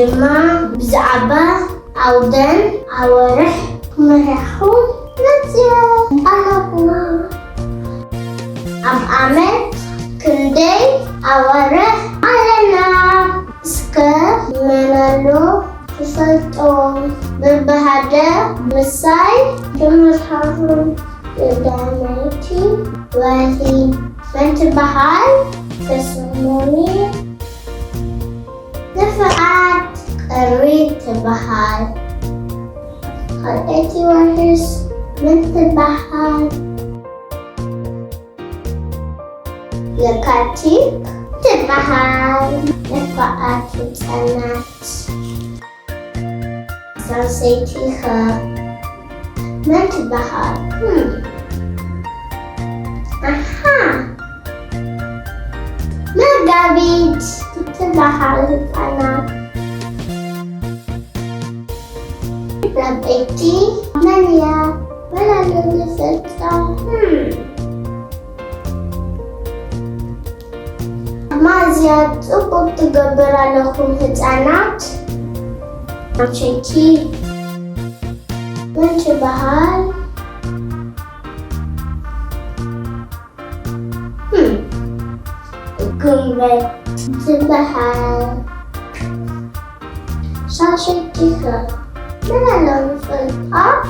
دما بزعبة عودن عورح مرحو نزيان ألهو أب عمد كندي عورح علينا سكر منالو تفلتهم ببهدة مساي جمرحهم بدانيتي وهي بنت بحال تسموني دفعت قريت بحال خلقتي وحش بنت بحال لكاتيك تبحال دفعت بسنات سوسيتيها بنت بحال أها مقابيت تبحال أنا ربيتي مانيا ولا لنفتها ما زياد أبوك تقبر لكم هتعنات عشيتي بنت بحال قمت تبحال شاشتيها ولا لنفتها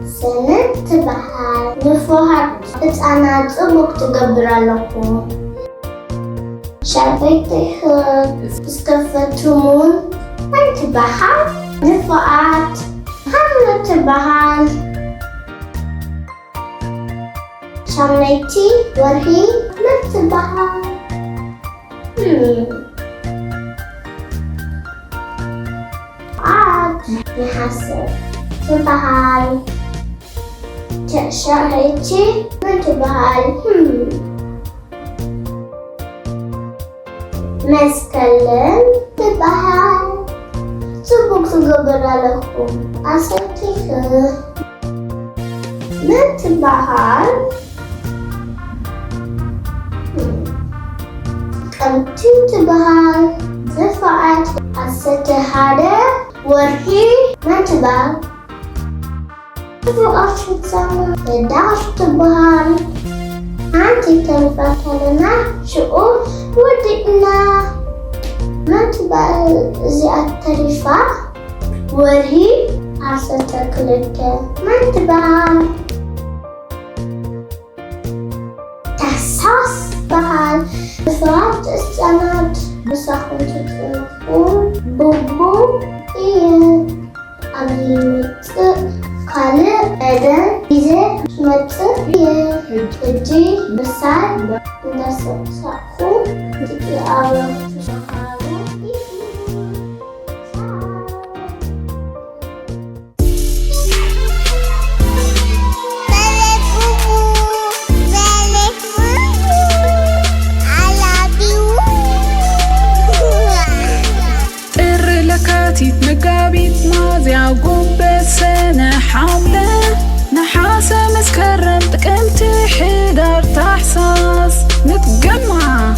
سنة تبحال نفوحت هتعنات أبوك تقبر لكم شبيتها اسكفتمون بنت بحال نفوحت حملة تبحال شميتي ورهي بنت بحال عاد نحسب تبحال شهيتي بنت بحال مسكلم تبحال سبوك تقبر لكم أساتيها بنت بحال قمتي تبحال دفعت أساتيها ورهي بنت بحال فوقت سنة 11 تبحال أنتي تنفتلنا شؤون ودئنا ما تبقى زي الترفة ورهي عصا كلتا ما تبقى تحساس بحال فوقت السنة بسخن تتنفون بوبو إيه أبي متق خالق أدن إذا متق إيه هجي بسال نسق ساقو تكي أعرف تشخارو مقابيت ماضيع قنبت سنة حاملة نحاسة مسكرم تقمتي حدار تحساس نتجمع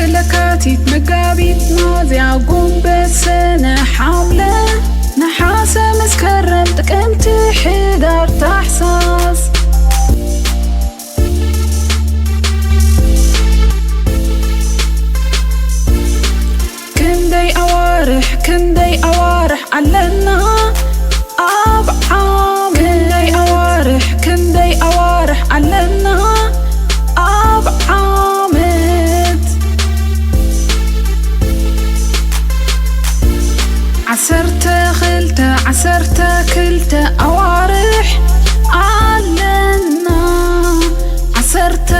لكاتيت مقابيت ماضيع قنبت سنة حاملة نحاسة مسكرم تقمتي حدار تحساس كندي أوارح علنا أب عام كندي أوارح علنا أب عامد عسرت كلت أوارح علنا عسرت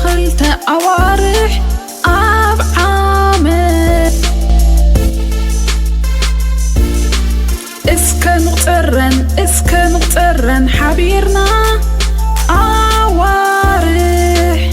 خلت أوارح أب عامد اسكن مقترن حبيرنا أوارح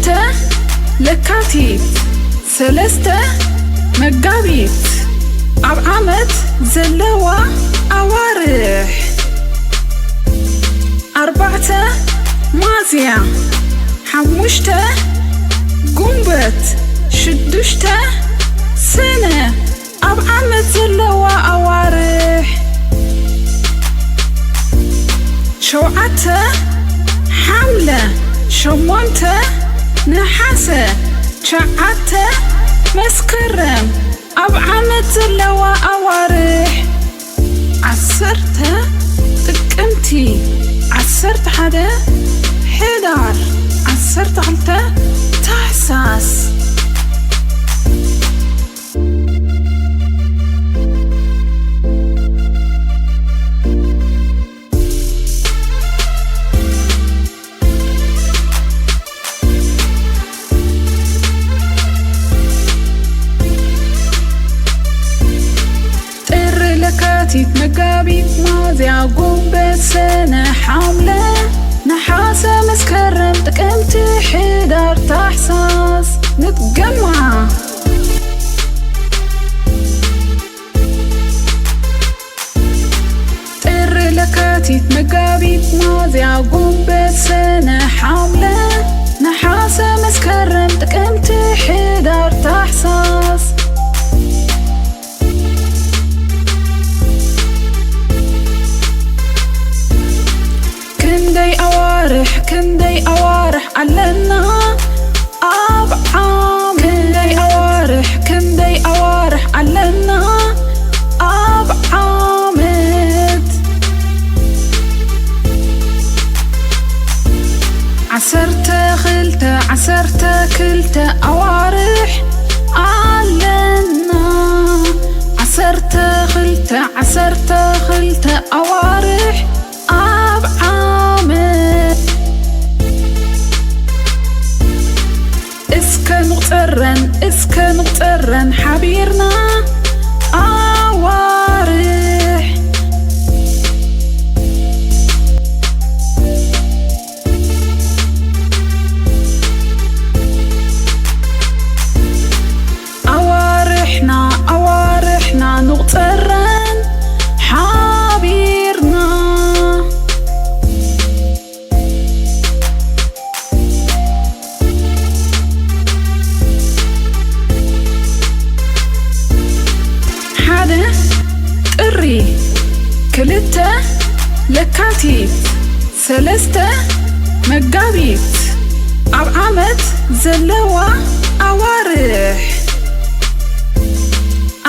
2 ለካቲት 3 መጋቢት ኣብ ዓመት ዘለዋ ኣዋርሕ 4 ሚያዝያ 5 ጉንበት 6 ሰነ ኣብ ዓመት ዘለዋ ኣዋርሕ 7 ሓምለ 8 ነሓሰ 9 መስከረም ኣብ ዓመት ዘለዋ ኣዋርሕ 10 ጥቅምቲ 11 ሕዳር 12 ታሕሳስ ለካቲት መጋቢት ሚያዝያ ጉንበት ሰነ ሓምለ ነሓሰ መስከረም ጥቅምቲ ሕዳር ታሕሳስ ንትገማ ጥሪ ለካቲት መጋቢት ሚያዝያ ጉንበት ሰነ ሓምለ ነሓሰ መስከረም ጥቅምቲ ሕዳር ታሕሳስ كندي أوارح علنا أب عام كندي أوارح علنا أب عامد 10 كلتا أوارح علنا 10 خلتا أوارح أب عامد اسك نقطرن حبيرنا أوارح أوارحنا نقطرن حبيرنا ጥሪ 2 ለካቲት 3 መጋቢት ኣብ ዓመት ዘለዋ ኣዋርሕ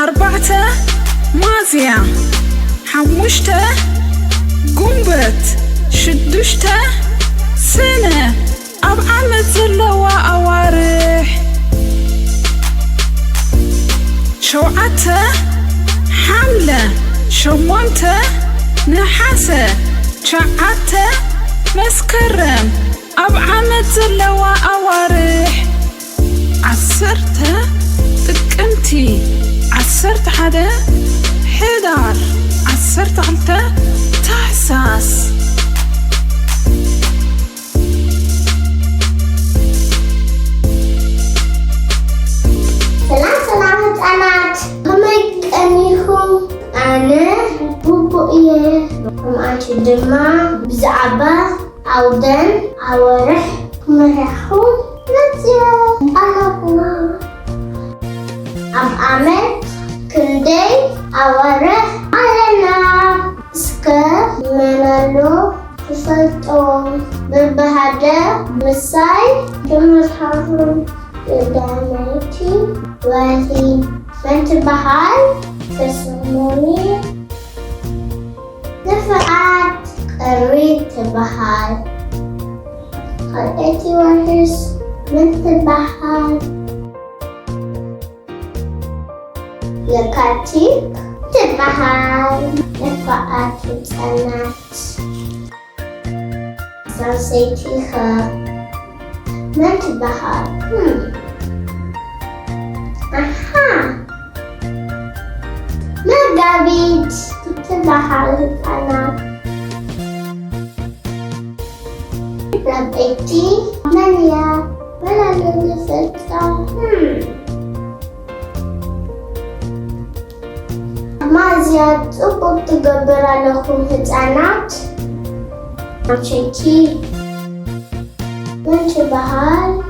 4 ሚያዝያ 5 ጉንበት 6 ሰነ ኣብ ዓመት ዘለዋ ኣዋርሕ 7 ሓምለ 8 ነሓሰ 9 መስከረም ኣብ ዓመት ዘለዋ ኣዋርሕ 10 ጥቅምቲ 11 ሕዳር 12 ታሕሳስ ሰላም ህፃናት ከመይ ቀኒኹም? ኣነ ቡቡ እየ። ከምኣንቺ ድማ ብዛዕባ ኣውደን ኣዋርሕ ክመርሐኩም መፅየ ኣለኹ። ኣብ ዓመት ክንደይ ኣዋርሕ ኣለና? እስከ መናሎ ትፈልጦም በብሃደ ምሳይ ትምርሓኹም ዳመይቲ ወሂ መን ትበሃል? ተሰሞኒ ንፍዓት ቀሪ ትበሃል። ካልአይቲ ወርሕስ መን ትበሃል? ለካቲት ትበሃል። ንፍዓት ህፃናት ሳልሰይቲ ኸ መን ትበሃል? መጋቢት ትበሃል ህፃናት። ረበይቲ መን እያ? ولا نفتا مازيا صبوك تقبر لكم هتعنات عشيكي من تبهال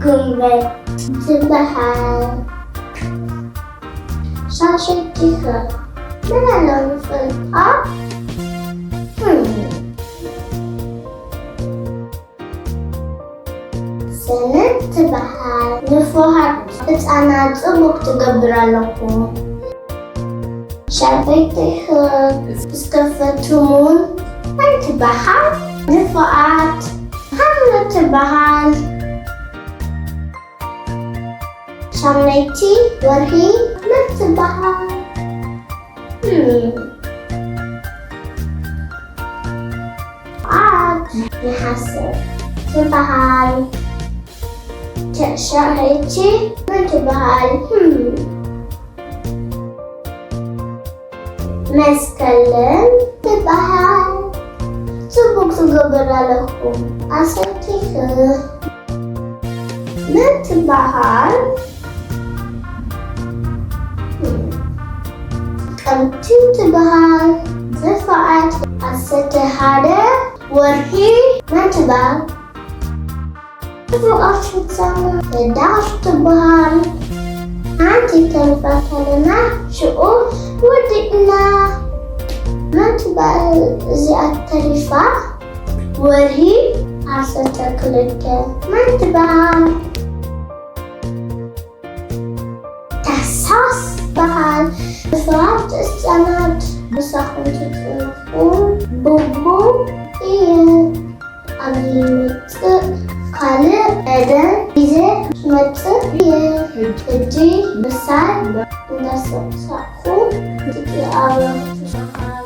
قنبت تبهال شاشتيها من لون فلقا سنة تبهال نفوحات هتعنات صبوك تقبر لكم شبيتها بسكفتمون من تبهال نفوحات حملة تبهال شميتي ورهي من تبهال عاد نحسب تبهال شهيتي من تبهال مسكلم تبهال صبوك تقبر لكم أساتيخ من تبهال كمتي تبهال زفعت أساتيخ ورهي من تبهال فوق شتسانا لداش تبهال عندي تنفتلنا شؤون ودئنا من تبهال زي الترفة ورهي أساتيخ من تبهال تحساس بهال بفرات السنات بسخن تتنفون بوبو إيه أبي متق خالق أدن إذا متق إيه هدي بسال نسق ساقو تكي أعرف تشخارو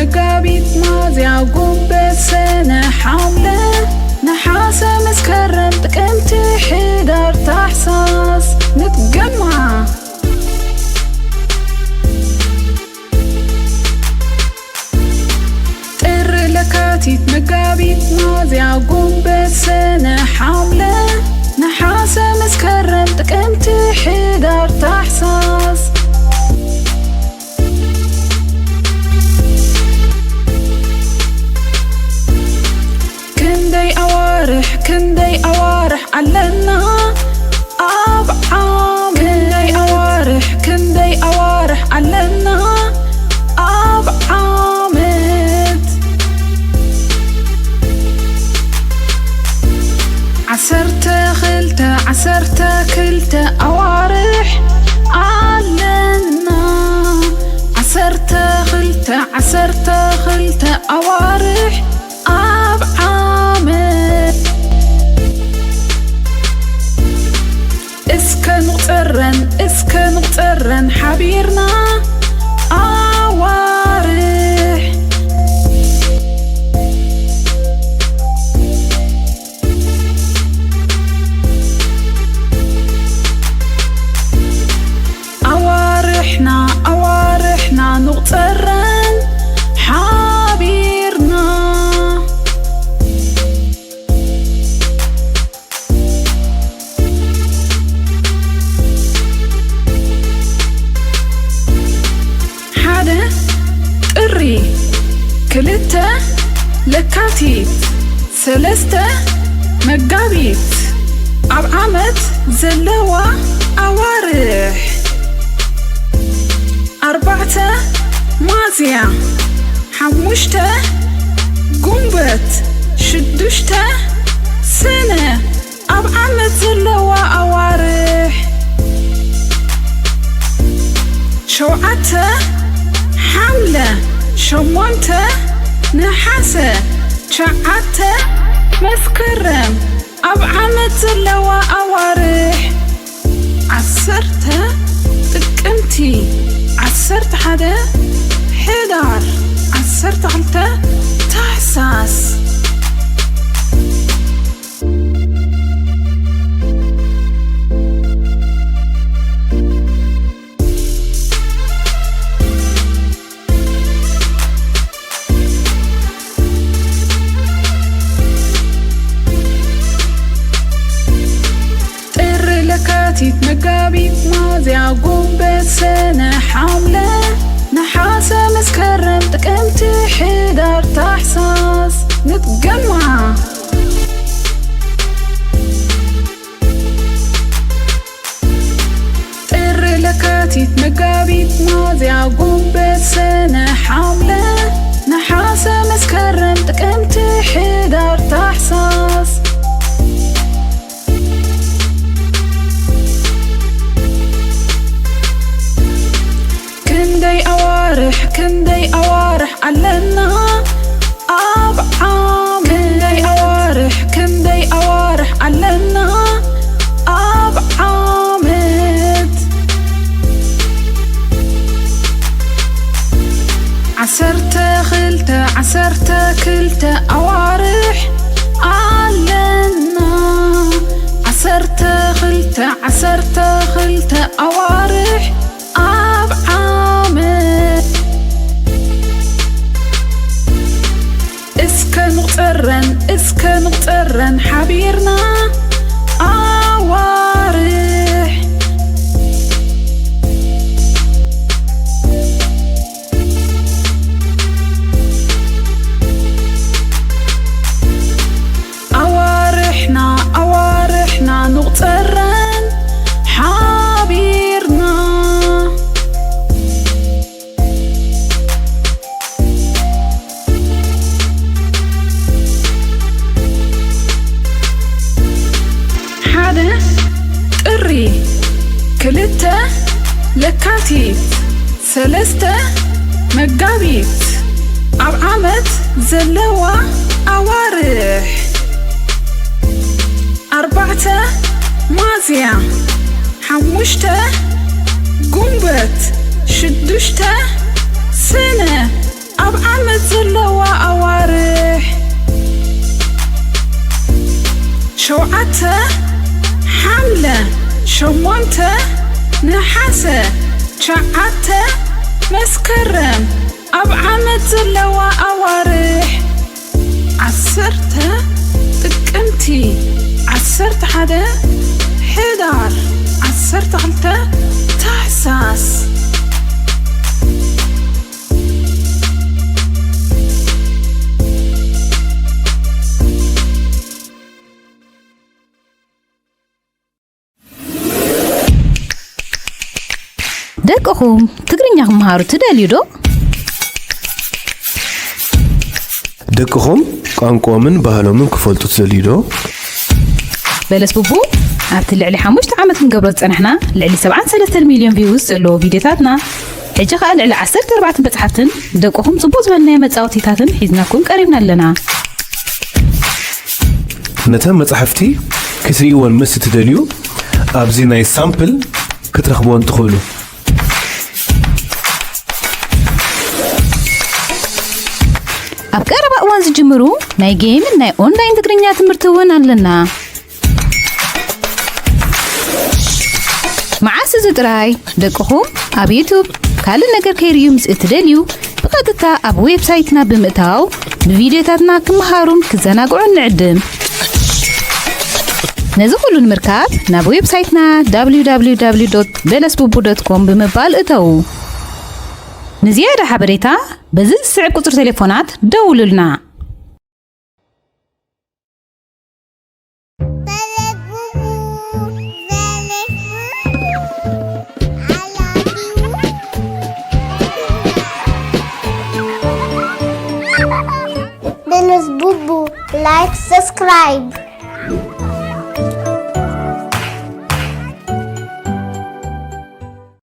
مقابيت ماضيع قنبت سنة حاملة نحاسة مسكرم تقمتي حدار تحساس نتجمع طر لكاتيت مقابيت ماضيع قنبت سنة حاملة نحاسة مسكرم تقمتي حدار تحساس كندي أوارح علنا أب عام كندي أوارح علنا أب عامد عسرت كلت أوارح علنا عسرت خلت أوارح أب عامد اسكن مقترن حبيرنا أوارح أوارحنا نقترن حبيرنا كلتا لكاتيت سلسته مقابيت أب عمت زلوا أوارح 4 مازيا 5 قنبت 6 سنة أب عمت زلوا أوارح 7 حملة 8 نحاسة 9 مسكرم أب عمت زلوا أوارح 10 ጥቅምቲ 11 حدار عسرت غلطة تحساس لكاتيت مقابيت ماضيع قنبت سنة حاملة نحاسة مسكرم تقمت حدار تحساس نتجمع طير لكاتيت مقابيت ماضيع قنبت سنة حاملة نحاسة مسكرم تقمت حدار تحساس كندي أوارح علنا أبعام كندي أوارح علنا أبعامت عسرت كلت أوارح علنا عسرت خلت أوارح أبعامت اسكن مغترن حبيرنا أوارح أوارحنا نغترن حبيرنا كلتا لكاتيت سلستا مقابيت أبعامت زلوا أوارح 4 مازيا 5 قنبت 6 سنة أبعامت زلوا أوارح 7 حملة 8 نحاسة 9 مسكرم أبعامت زلوا أوارح 10 تقمتي 11 حدار 12 تحساس دقهم تقرنيا مهارو تداليو دو دقهم قانقومن ባህሎምን ክፈልጡ ትደልዩ ዶ በለስ ቡቡ ኣብቲ ልዕሊ 5 ዓመት ንገብሮ ፀንሕና ልዕሊ 73 ሚልዮን ቪውስ ዘለዎ ቪድዮታትና ሕጂ ከዓ ልዕሊ 14 በፅሓፍትን ደቅኹም ጽቡቕ ዝበልናዮ መጻወቲታትን ሒዝናኩም ቀሪብና ኣለና ነተን መጻሕፍቲ ክትሪእዎን ምስ ትደልዩ ኣብዚ ናይ ሳምፕል ክትረኽብዎን ትኽእሉ ኣብ ቀረባ እዋን ዝጅምሩ ናይ ጌምን ናይ ኦንላይን ትግርኛ ትምህርቲ እውን ኣለና معاس زدراي دقهم أب يوتيوب كل نجار كيريو مسئتدليو بقدرتا أب ويب سايتنا بمتاو بفيديوهاتنا كمهارون كزناقعون نعدم نزخلو المركات ناب ويب سايتنا www.belasbubu.com بمبال اتاو نزيادة حبريتا بزز سعب قطر تليفونات دوللنا Belas Bubu, like, subscribe.